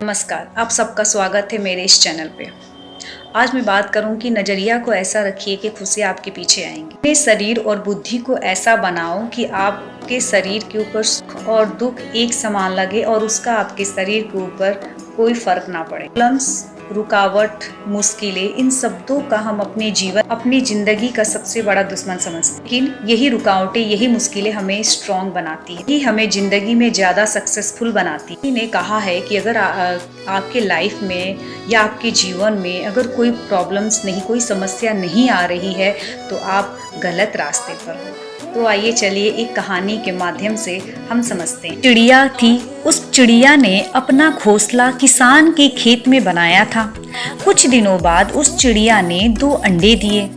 नमस्कार, आप सबका स्वागत है मेरे इस चैनल पे। आज मैं बात करूं कि नज़रिया को ऐसा रखिए कि खुशियाँ आपके पीछे आएंगी। अपने शरीर और बुद्धि को ऐसा बनाओ कि आपके शरीर के ऊपर सुख और दुख एक समान लगे और उसका आपके शरीर के ऊपर कोई फर्क ना पड़े। प्रॉब्लम्स, रुकावट, मुश्किलें, इन शब्दों का हम अपने जीवन, अपनी जिंदगी का सबसे बड़ा दुश्मन समझते हैं। लेकिन यही रुकावटें, यही मुश्किलें हमें स्ट्रॉन्ग बनाती है, यही हमें जिंदगी में ज्यादा सक्सेसफुल बनाती है। ने कहा है कि अगर आपके लाइफ में या आपके जीवन में अगर कोई प्रॉब्लम्स नहीं, कोई समस्या नहीं आ रही है तो आप गलत रास्ते पर हो। तो आइए चलिए एक कहानी के माध्यम से हम समझते हैं। चिड़िया थी। उस चिड़िया ने अपना घोंसला किसान के खेत में बनाया था। कुछ दिनों बाद उस चिड़िया ने 2 अंडे दिए।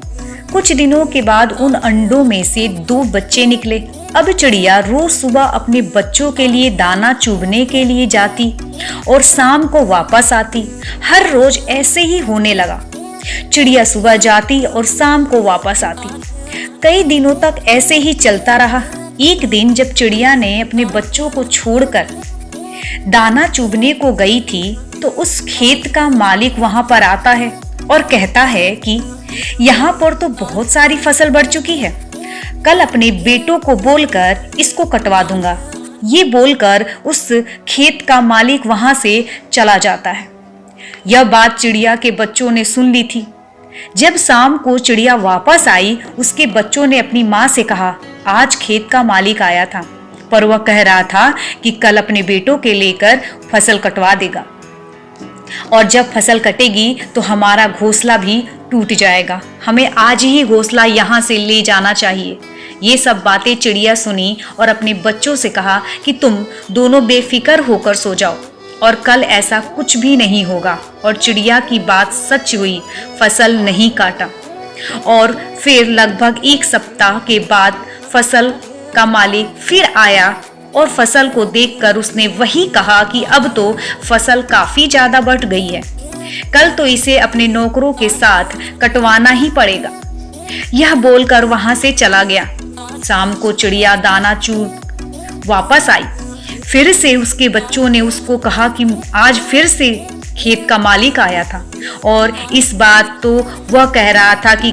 कुछ दिनों के बाद उन अंडों में से 2 बच्चे निकले। अब चिड़िया रोज सुबह अपने बच्चों के लिए दाना चुभने के लिए जाती और शाम को वापस आती। हर रोज ऐसे ही होने लगा। चिड़िया सुबह जाती और शाम को वापस आती। कई दिनों तक ऐसे ही चलता रहा। एक दिन जब चिड़िया ने अपने बच्चों को छोड़कर दाना चुभने को गई थी तो उस खेत का मालिक वहां पर आता है और कहता है कि यहाँ पर तो बहुत सारी फसल बढ़ चुकी है, कल अपने बेटों को बोलकर इसको कटवा दूंगा। ये बोलकर उस खेत का मालिक वहां से चला जाता है। यह बात चिड़िया के बच्चों ने सुन ली थी। जब शाम को चिड़िया वापस आई, उसके बच्चों ने अपनी माँ से कहा, आज खेत का मालिक आया था, पर वह कह रहा था कि कल अपने बेटों के लेकर फसल कटवा देगा और जब फसल कटेगी तो हमारा घोंसला भी टूट जाएगा। हमें आज ही घोंसला यहाँ से ले जाना चाहिए। ये सब बातें चिड़िया सुनी और अपने बच्चों से कहा कि तुम दोनों बेफिक्र होकर सो जाओ और कल ऐसा कुछ भी नहीं होगा। और चिड़िया की बात सच हुई। फसल नहीं काटा और फिर लगभग 1 सप्ताह के बाद फसल का मालिक फिर आया और फसल को देखकर उसने वही कहा कि अब तो फसल काफी ज्यादा बढ़ गई है, कल तो इसे अपने नौकरों के साथ कटवाना ही पड़ेगा। यह बोलकर वहां से चला गया। शाम को चिड़िया दाना चूर वापस आई। फिर से उसके बच्चों ने उसको कहा कि आज फिर से खेत का मालिक आया था और इस बात तो वह कह रहा था कि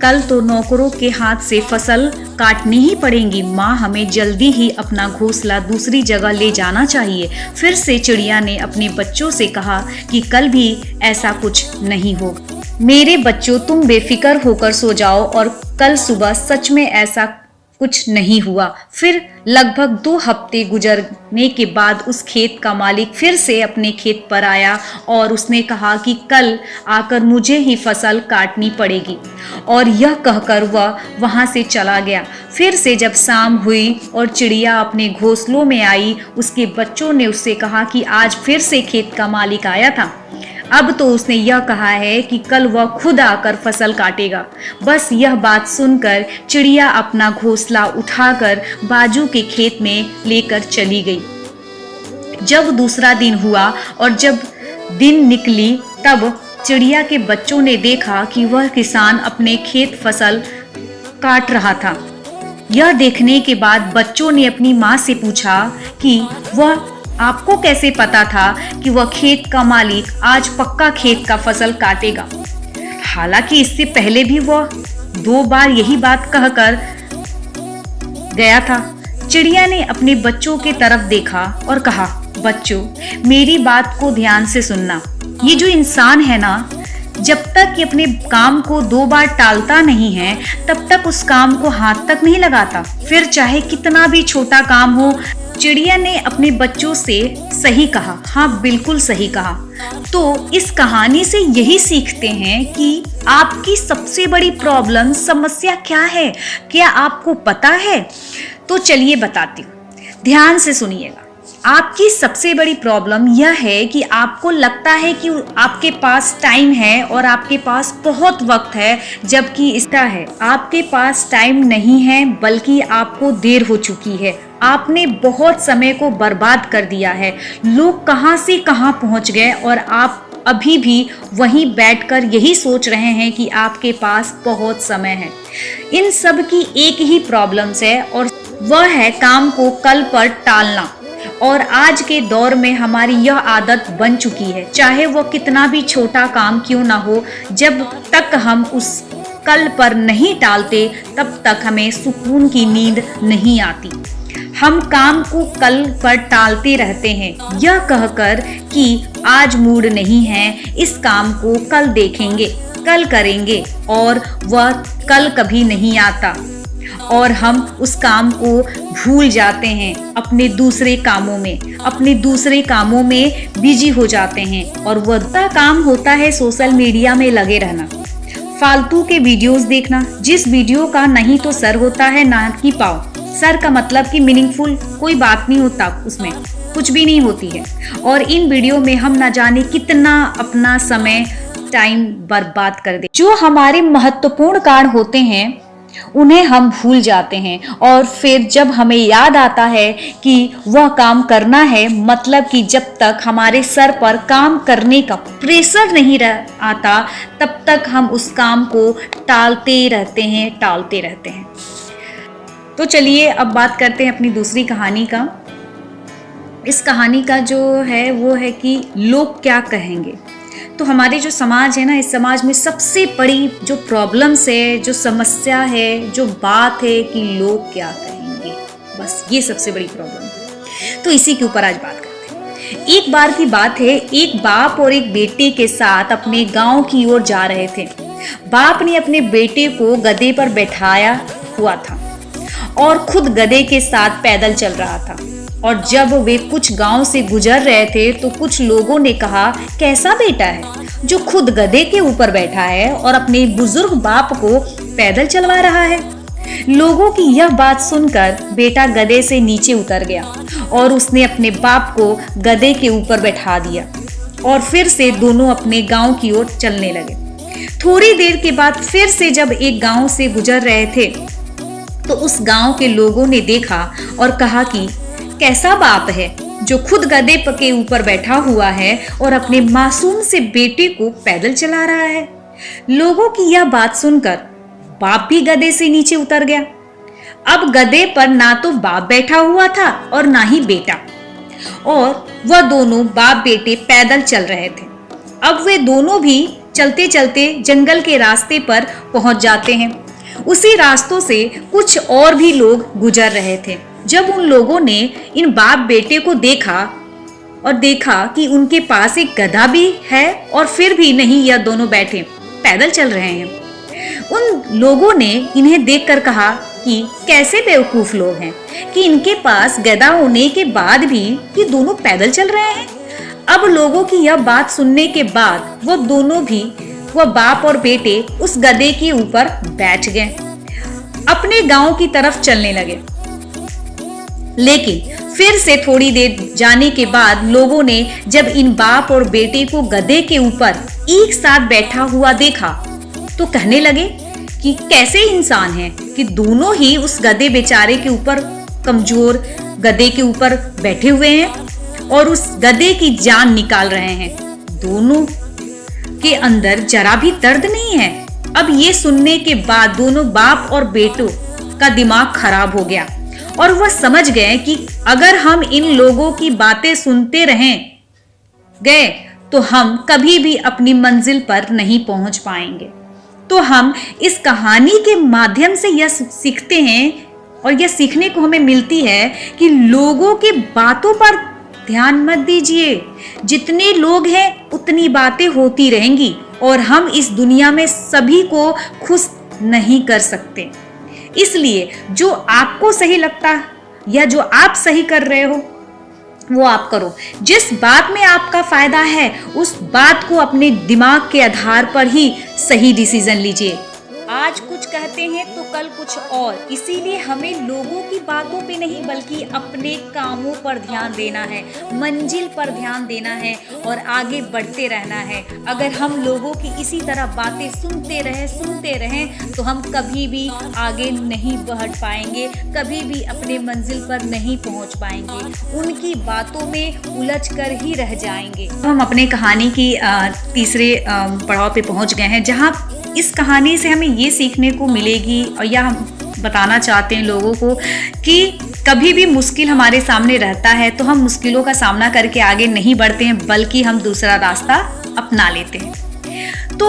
कल तो नौकरों के हाथ से फसल काटनी ही पड़ेगी। माँ, हमें जल्दी ही अपना घोंसला दूसरी जगह ले जाना चाहिए। फिर से चिड़िया ने अपने बच्चों से कहा कि कल भी ऐसा कुछ नहीं होगा। मेरे बच्चों, तुम बेफिक्र होकर सो जाओ और कल सुबह सच में ऐसा कुछ नहीं हुआ। फिर लगभग 2 हफ्ते गुजरने के बाद उस खेत का मालिक फिर से अपने खेत पर आया और उसने कहा कि कल आकर मुझे ही फसल काटनी पड़ेगी और यह कहकर वह वहां से चला गया। फिर से जब शाम हुई और चिड़िया अपने घोंसलों में आई, उसके बच्चों ने उससे कहा कि आज फिर से खेत का मालिक आया था। अब तो उसने यह कहा है कि कल वह खुद आकर फसल काटेगा। बस यह बात सुनकर चिड़िया अपना घोंसला उठाकर बाजू के खेत में लेकर चली गई। जब दूसरा दिन हुआ और जब दिन निकली तब चिड़िया के बच्चों ने देखा कि वह किसान अपने खेत फसल काट रहा था। यह देखने के बाद बच्चों ने अपनी माँ से पूछा कि वह आपको कैसे पता था कि वह खेत का मालिक आज पक्का खेत का फसल काटेगा। हालांकि इससे पहले भी वह 2 बार यही बात कहकर गया था। चिड़िया ने अपने बच्चों के तरफ देखा और कहा, बच्चों, मेरी बात को ध्यान से सुनना। ये जो इंसान है ना, जब तक कि अपने काम को 2 बार टालता नहीं है तब तक उस काम को हाथ तक नहीं लगाता, फिर चाहे कितना भी छोटा काम हो। चिड़िया ने अपने बच्चों से सही कहा। हाँ, बिल्कुल सही कहा। तो इस कहानी से यही सीखते हैं कि आपकी सबसे बड़ी प्रॉब्लम, समस्या क्या है, क्या आपको पता है? तो चलिए बताती हूँ, ध्यान से सुनिएगा। आपकी सबसे बड़ी प्रॉब्लम यह है कि आपको लगता है कि आपके पास टाइम है और आपके पास बहुत वक्त है, जबकि इसका है आपके पास टाइम नहीं है, बल्कि आपको देर हो चुकी है। आपने बहुत समय को बर्बाद कर दिया है। लोग कहां से कहां पहुंच गए और आप अभी भी वहीं बैठकर यही सोच रहे हैं कि आपके पास बहुत समय है। इन सब की एक ही प्रॉब्लम्स है और वह है काम को कल पर टालना। और आज के दौर में हमारी यह आदत बन चुकी है, चाहे वो कितना भी छोटा काम क्यों ना हो, जब तक हम उस कल पर नहीं टालते तब तक हमें सुकून की नींद नहीं आती। हम काम को कल पर टालते रहते हैं, यह कहकर कि आज मूड नहीं है, इस काम को कल देखेंगे, कल करेंगे, और वह कल कभी नहीं आता और हम उस काम को भूल जाते हैं, अपने दूसरे कामों में बिजी हो जाते हैं। और वह काम होता है सोशल मीडिया में लगे रहना, फालतू के वीडियोस देखना, जिस वीडियो का नहीं तो सर होता है ना कि पाँव। सर का मतलब कि मीनिंगफुल कोई बात नहीं होता, उसमें कुछ भी नहीं होती है, और इन वीडियो में हम ना जाने कितना अपना समय टाइम बर्बाद कर दे। जो हमारे महत्वपूर्ण कार्य होते हैं उन्हें हम भूल जाते हैं, और फिर जब हमें याद आता है कि वह काम करना है, मतलब कि जब तक हमारे सर पर काम करने का प्रेशर नहीं आता तब तक हम उस काम को टालते रहते हैं। तो चलिए अब बात करते हैं अपनी दूसरी कहानी का। इस कहानी का जो है वो है कि लोग क्या कहेंगे। तो हमारे जो समाज है ना, इस समाज में सबसे बड़ी जो प्रॉब्लम्स है, जो समस्या है, जो बात है कि लोग क्या कहेंगे, बस ये सबसे बड़ी प्रॉब्लम है। तो इसी के ऊपर आज बात करते हैं। एक बार की बात है, एक बाप और एक बेटे के साथ अपने गांव की ओर जा रहे थे। बाप ने अपने बेटे को गधे पर बैठाया हुआ था और खुद गधे के साथ पैदल चल रहा था। और जब वे कुछ गांव से गुजर रहे थे तो कुछ लोगों ने कहा, कैसा बेटा है जो खुद गधे के ऊपर बैठा है और अपने बुजुर्ग बाप को पैदल चलवा रहा है। लोगों की यह बात सुनकर बेटा गधे से नीचे उतर गया और उसने अपने बाप को गधे के ऊपर बैठा दिया और फिर से दोनों अपने गांव की ओर चलने लगे। थोड़ी देर के बाद फिर से जब एक गांव से गुजर रहे थे तो उस गांव के लोगों ने देखा और कहा कि कैसा बाप है जो खुद गधे के ऊपर बैठा हुआ है और अपने मासूम से बेटे को पैदल चला रहा है। लोगों की यह बात सुनकर बाप भी गधे से नीचे उतर गया। अब गधे पर ना तो बाप बैठा हुआ था और ना ही बेटा, और वह दोनों बाप बेटे पैदल चल रहे थे। अब वे दोनों भी चलते चलते जंगल के रास्ते पर पहुंच जाते हैं। उसी रास्तों से कुछ और भी लोग गुजर रहे थे। जब उन लोगों ने इन बाप बेटे को देखा कि उनके पास एक गधा भी है और फिर भी नहीं, यह दोनों बैठे पैदल चल रहे हैं। उन लोगों ने इन्हें देखकर कहा कि कैसे बेवकूफ लोग हैं कि इनके पास गधा होने के बाद भी ये दोनों पैदल चल रहे हैं। अब लोगों की यह बात सुनने के बाद वह दोनों भी, वह बाप और बेटे, उस गधे के ऊपर बैठ गए, अपने गांव की तरफ चलने लगे। लेकिन फिर से थोड़ी देर जाने के बाद लोगों ने जब इन बाप और बेटे को गधे के ऊपर एक साथ बैठा हुआ देखा तो कहने लगे कि कैसे इंसान हैं कि दोनों ही उस गधे बेचारे के ऊपर, कमजोर गधे के ऊपर बैठे हुए हैं और उस गधे की जान निकाल रहे हैं। दोनों के अंदर जरा भी दर्द नहीं है। अब ये सुनने के बाद दोनों बाप और बेटों का दिमाग खराब हो गया और वह समझ गए कि अगर हम इन लोगों की बातें सुनते गए तो हम कभी भी अपनी मंजिल पर नहीं पहुंच पाएंगे। तो हम इस कहानी के माध्यम से यह सीखते हैं और यह सीखने को हमें मिलती है कि लोगों की बातों पर ध्यान मत दीजिए। जितने लोग हैं उतनी बातें होती रहेंगी और हम इस दुनिया में सभी को खुश नहीं कर सकते। इसलिए जो आपको सही लगता या जो आप सही कर रहे हो वो आप करो। जिस बात में आपका फायदा है उस बात को अपने दिमाग के आधार पर ही सही डिसीजन लीजिए। आज कुछ कहते हैं तो कल कुछ और, इसीलिए हमें लोगों की बातों पे नहीं बल्कि अपने कामों पर ध्यान देना है, मंजिल पर ध्यान देना है और आगे बढ़ते रहना है। अगर हम लोगों की इसी तरह बातें सुनते रहें तो हम कभी भी आगे नहीं बढ़ पाएंगे, कभी भी अपने मंजिल पर नहीं पहुंच पाएंगे, उनकी बातों में उलझ कर ही रह जाएंगे। हम अपने कहानी की तीसरे पड़ाव पे पहुंच गए हैं, जहां इस कहानी से हमें ये सीखने को मिलेगी और यह हम बताना चाहते हैं लोगों को कि कभी भी मुश्किल हमारे सामने रहता है तो हम मुश्किलों का सामना करके आगे नहीं बढ़ते हैं, बल्कि हम दूसरा रास्ता अपना लेते हैं। तो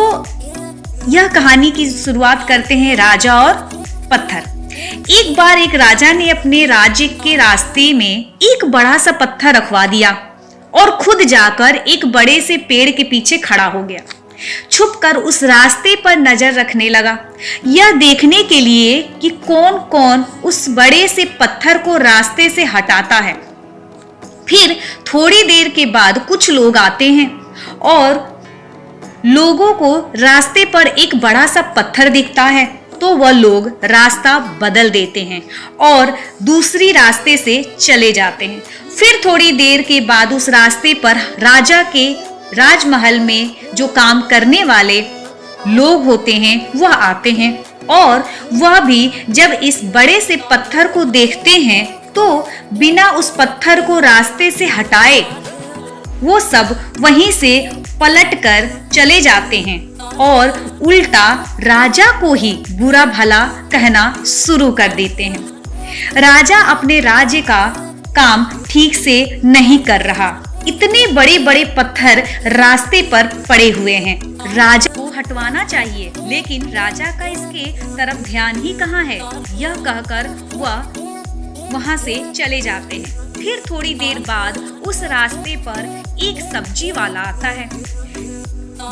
यह कहानी की शुरुआत करते हैं राजा और पत्थर। एक बार एक राजा ने अपने राज्य के रास्ते में एक बड़ा सा पत्थर रखवा दिया और खुद जाकर एक बड़े से पेड़ के पीछे खड़ा हो गया। छुपकर उस रास्ते पर नजर रखने लगा, यह देखने के लिए कि कौन कौन उस बड़े से पत्थर को रास्ते से हटाता है। फिर थोड़ी देर के बाद कुछ लोग आते हैं और लोगों को रास्ते पर एक बड़ा सा पत्थर दिखता है, तो वह लोग रास्ता बदल देते हैं और दूसरी रास्ते से चले जाते हैं। फिर थोड़ी देर के बाद उस रास्ते पर राजा के राजमहल में जो काम करने वाले लोग होते हैं वह आते हैं और वह भी जब इस बड़े से पत्थर को देखते हैं तो बिना उस पत्थर को रास्ते से हटाए वो सब वहीं से पलटकर चले जाते हैं और उल्टा राजा को ही बुरा भला कहना शुरू कर देते हैं। राजा अपने राज्य का काम ठीक से नहीं कर रहा, इतने बड़े बड़े पत्थर रास्ते पर पड़े हुए हैं, राजा को हटवाना चाहिए, लेकिन राजा का इसके तरफ ध्यान ही कहाँ है। यह कहकर वह वहां से चले जाते हैं। फिर थोड़ी देर बाद उस रास्ते पर एक सब्जी वाला आता है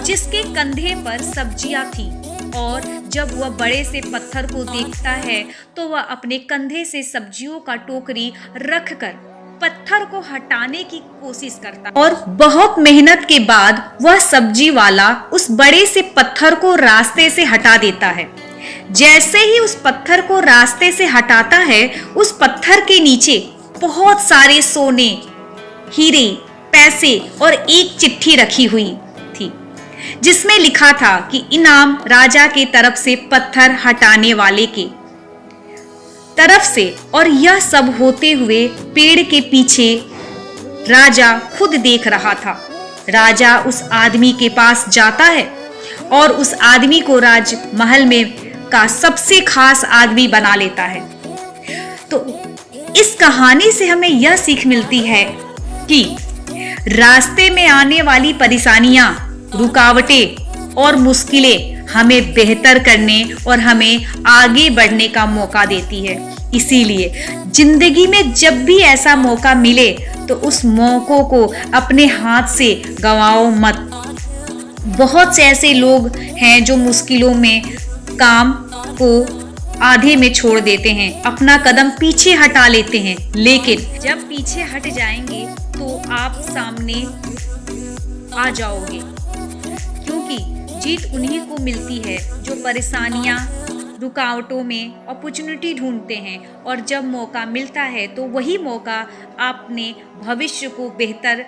जिसके कंधे पर सब्जियां थी, और जब वह बड़े से पत्थर को देखता है तो वह अपने कंधे से सब्जियों का टोकरी रखकर पत्थर को हटाने की कोशिश करता है और बहुत मेहनत के बाद वह सब्जी वाला उस बड़े से पत्थर को रास्ते से हटा देता है। जैसे ही उस पत्थर को रास्ते से हटाता है, उस पत्थर के नीचे बहुत सारे सोने, हीरे, पैसे और एक चिट्ठी रखी हुई थी जिसमें लिखा था कि इनाम राजा के तरफ से पत्थर हटाने वाले के तरफ से। और यह सब होते हुए पेड़ के पीछे राजा खुद देख रहा था। राजा उस आदमी के पास जाता है और उस आदमी को राजमहल में का सबसे खास आदमी बना लेता है। तो इस कहानी से हमें यह सीख मिलती है कि रास्ते में आने वाली परेशानियां, रुकावटें और मुश्किलें हमें बेहतर करने और हमें आगे बढ़ने का मौका देती है। इसीलिए जिंदगी में जब भी ऐसा मौका मिले तो उस मौकों को अपने हाथ से गंवाओ मत। बहुत से ऐसे लोग हैं जो मुश्किलों में काम को आधे में छोड़ देते हैं, अपना कदम पीछे हटा लेते हैं, लेकिन जब पीछे हट जाएंगे तो आप सामने आ जाओगे, क्योंकि जीत उन्हीं को मिलती है जो परेशानियां, रुकावटों में अपॉर्चुनिटी ढूंढते हैं, और जब मौका मिलता है तो वही मौका अपने भविष्य को बेहतर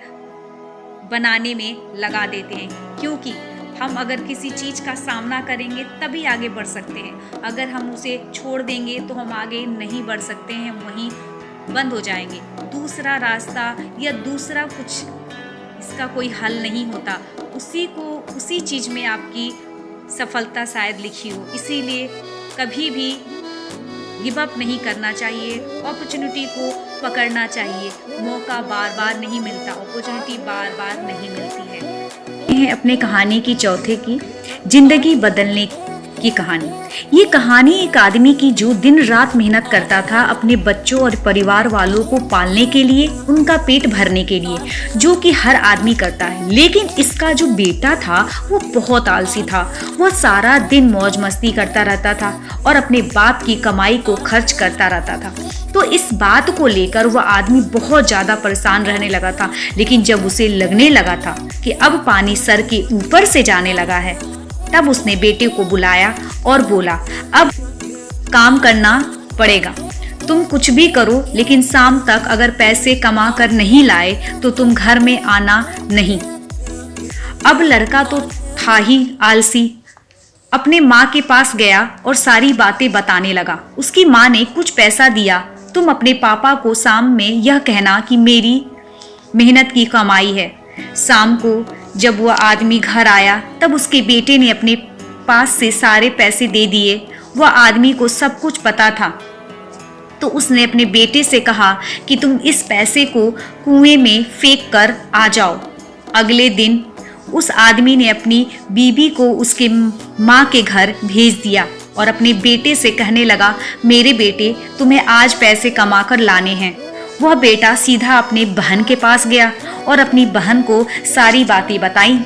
बनाने में लगा देते हैं। क्योंकि हम अगर किसी चीज़ का सामना करेंगे तभी आगे बढ़ सकते हैं, अगर हम उसे छोड़ देंगे तो हम आगे नहीं बढ़ सकते हैं, वहीं बंद हो जाएंगे। दूसरा रास्ता या दूसरा कुछ इसका कोई हल नहीं होता, उसी चीज़ में आपकी सफलता शायद लिखी हो। इसीलिए कभी भी गिव अप नहीं करना चाहिए, अपॉर्चुनिटी को पकड़ना चाहिए। मौका बार बार नहीं मिलता, अपॉर्चुनिटी बार बार नहीं मिलती है। अपने कहानी की चौथे की जिंदगी बदलने की कहानी। ये कहानी एक आदमी की जो दिन रात मेहनत करता था अपने बच्चों और परिवार वालों को पालने के लिए, उनका पेट भरने के लिए, जो कि हर आदमी करता है। लेकिन इसका जो बेटा था वो बहुत आलसी था। वह सारा दिन मौज मस्ती करता रहता था और अपने बाप की कमाई को खर्च करता रहता था। तो इस बात को लेकर वह आदमी बहुत ज़्यादा परेशान रहने लगा था। लेकिन जब उसे लगने लगा था कि अब पानी सर के ऊपर से जाने लगा है, तब उसने बेटे को बुलाया और बोला, अब काम करना पड़ेगा, तुम कुछ भी करो, लेकिन शाम तक अगर पैसे कमा कर नहीं लाए तो तुम घर में आना नहीं। अब लड़का तो था ही आलसी, अपने माँ के पास गया और सारी बातें बताने लगा। उसकी माँ ने कुछ पैसा दिया, तुम अपने पापा को शाम में यह कहना कि मेरी मेहनत की कमाई है। शाम को जब वह आदमी घर आया तब उसके बेटे ने अपने पास से सारे पैसे दे दिए। वह आदमी को सब कुछ पता था तो उसने अपने बेटे से कहा कि तुम इस पैसे को कुएं में फेंक कर आ जाओ। अगले दिन उस आदमी ने अपनी बीबी को उसके माँ के घर भेज दिया और अपने बेटे से कहने लगा, मेरे बेटे तुम्हें आज पैसे कमा कर लाने हैं। वह बेटा सीधा अपने बहन के पास गया और अपनी बहन को सारी बातें बताई।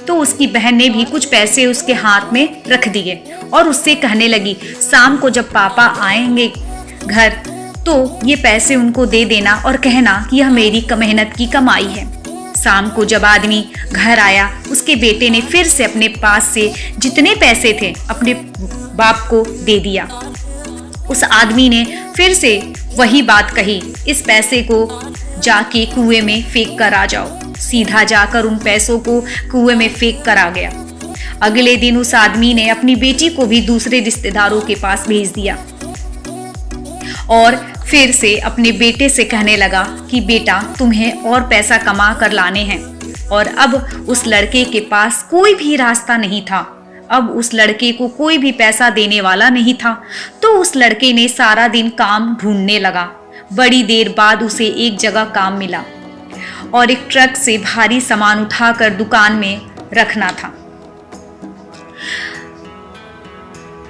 तो उसकी बहन ने भी कुछ पैसे उसके हाथ में रख दिए और उससे कहने लगी, शाम को जब पापा आएंगे घर तो ये पैसे उनको दे देना और कहना कि यह मेरी मेहनत की कमाई है। शाम को जब आदमी घर आया, उसके बेटे ने फिर से अपने पास से जितने पैसे थे अपने बाप को दे दिया। उस आदमी ने फिर से वही बात कही, इस पैसे को जाके कुएं में फेंक कर आ जाओ। सीधा जाकर उन पैसों को कुएं में फेंक कर आ गया। अगले दिन उस आदमी ने अपनी बेटी को भी दूसरे रिश्तेदारों के पास भेज दिया और फिर से अपने बेटे से कहने लगा कि बेटा तुम्हें और पैसा कमा कर लाने हैं। और अब उस लड़के के पास कोई भी रास्ता नहीं था, अब उस लड़के को कोई भी पैसा देने वाला नहीं था। तो उस लड़के ने सारा दिन काम ढूंढने लगा। बड़ी देर बाद उसे एक जगह काम मिला और एक ट्रक से भारी सामान उठाकर दुकान में रखना था।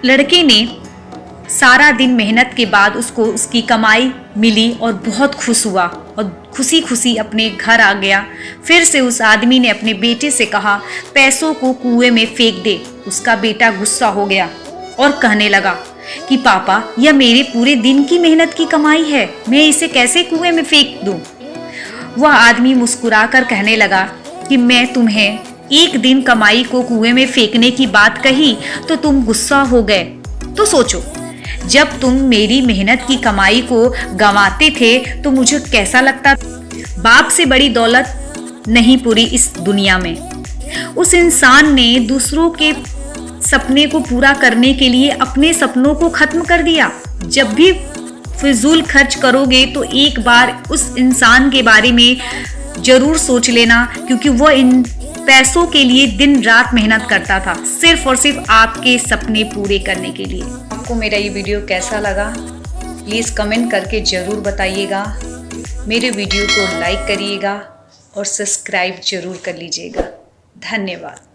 लड़के ने सारा दिन मेहनत के बाद उसको उसकी कमाई मिली और बहुत खुश हुआ और खुशी खुशी अपने घर आ गया। फिर से उस आदमी ने अपने बेटे से कहा, पैसों को कुएं में फेंक दे। उसका बेटा गुस्सा हो गया और कहने लगा कि पापा, यह मेरे पूरे दिन की मेहनत की कमाई है, मैं इसे कैसे कुएं में फेंक दूं? वह आदमी मुस्कुराकर कहने लगा कि मैं तुम्हें एक दिन कमाई को कुएं में फेंकने की बात कही तो तुम गुस्सा हो गए। तो सोचो, जब तुम मेरी मेहनत की कमाई को गंवाते थे तो मुझे कैसा लगता। बाप से बड़ी दौलत नहीं पूरी इस दुनिया में। उस इंसान ने दूसरों के सपने को पूरा करने के लिए अपने सपनों को खत्म कर दिया। जब भी फिजूल खर्च करोगे तो एक बार उस इंसान के बारे में जरूर सोच लेना, क्योंकि वह इन पैसों के लिए दिन रात मेहनत करता था, सिर्फ और सिर्फ आपके सपने पूरे करने के लिए। आपको मेरा ये वीडियो कैसा लगा प्लीज़ कमेंट करके ज़रूर बताइएगा। मेरे वीडियो को लाइक करिएगा और सब्सक्राइब जरूर कर लीजिएगा। धन्यवाद।